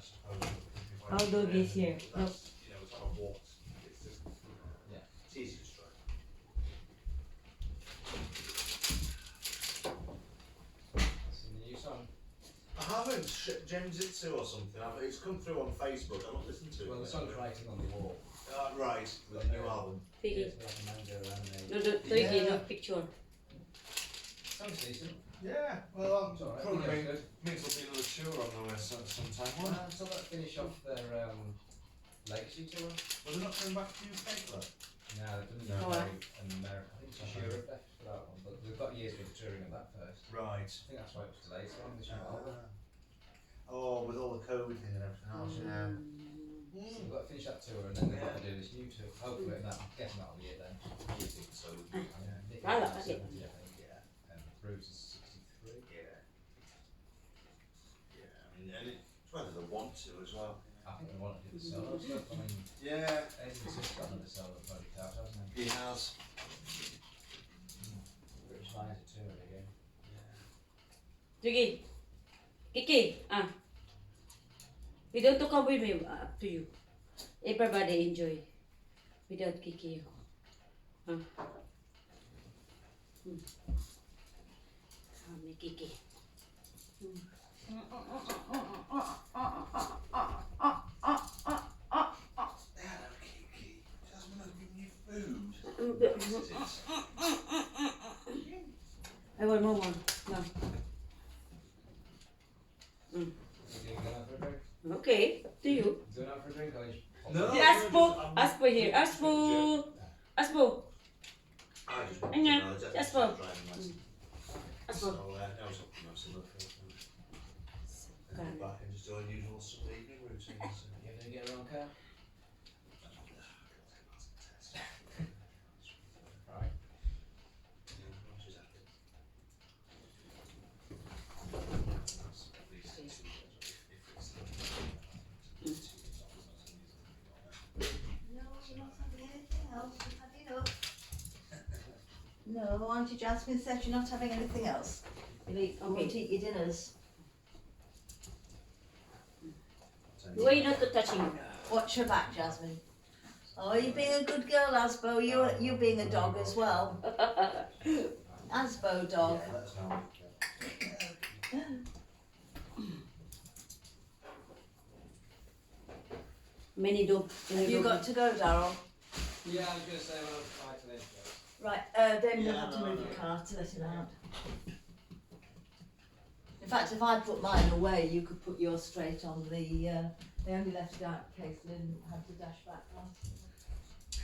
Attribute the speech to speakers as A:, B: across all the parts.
A: suppose.
B: Outdoor is here. No.
A: You know, it's on a walk. It's just,
C: Yeah.
A: it's easy to try.
C: Seen the new song?
A: I haven't. James it to or something. It's come through on Facebook. I've not listened to it.
C: Well, the song's writing on the wall.
A: Right, with the new album.
B: Figgy.
C: It's like a manga anime.
B: No, no, Figgy,
A: Yeah.
B: no picture.
C: Sounds decent.
A: Yeah, well,
C: It's alright.
A: probably
C: Yeah, it's
A: means there'll be another tour on the way sometime.
C: good. So let's finish off their legacy tour.
A: Well, they're not coming back to UK for that.
C: No, they've done
A: No.
C: UK
B: Alright.
C: and America. I think it's just Europe left for that one, but they've got years of touring at that first.
A: Right.
C: I think that's why it was delayed so long this year.
A: Oh, with all the COVID thing and everything else, yeah.
C: So we've got to finish that tour and then they've got to do this new tour. Hopefully, I'm guessing that'll be it then.
A: You think so?
C: Nick
B: I
C: is
B: like it.
C: 70, I think, yeah. And Bruce is 63.
A: Yeah. Yeah, I mean, and it's whether they want to as well.
C: I think they want to do the solo stuff. I mean,
A: Yeah,
C: Aiden's just got another solo project out, hasn't he?
A: he has.
C: Which fine to tour it again.
B: Figgy. Kiki. You don't to come with me. Up to you. Everybody enjoy. Without Kiki. Come, Kiki.
A: Hello, Kiki. Jasmine has given you food.
B: I want more one. No.
C: You going out for a drink?
B: Okay, up to you.
C: Going out for a drink or you
A: No.
B: Aspo here. Aspo. Aspo.
A: I just want to
B: Hang on,
A: know that
B: just
A: I'm
B: for-
A: driving license.
B: Aspo.
A: So, that was up to most of the and go back and just do our usual Sunday evening routine. So.
C: You ever get around car? Right.
D: No, you're not having anything else. You've had enough. No, Auntie Jasmine said you're not having anything else. You won't eat your dinners.
B: Why you not touching?
D: Watch your back, Jasmine. Oh, you're being a good girl, Asbo. You being a dog as well. Asbo dog.
A: Yeah, that's how
B: Many do.
D: Have you got to go, Darryl?
C: Yeah, I was going to say when I was trying to this.
D: Right, then you'll
A: Yeah,
D: have to
A: no,
D: move
A: no.
D: your car to let him out. In fact, if I put mine away, you could put yours straight on the, they only left it out in case Lynn had to dash back on. I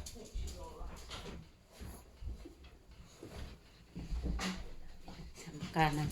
D: think she's all right.
B: Kanan.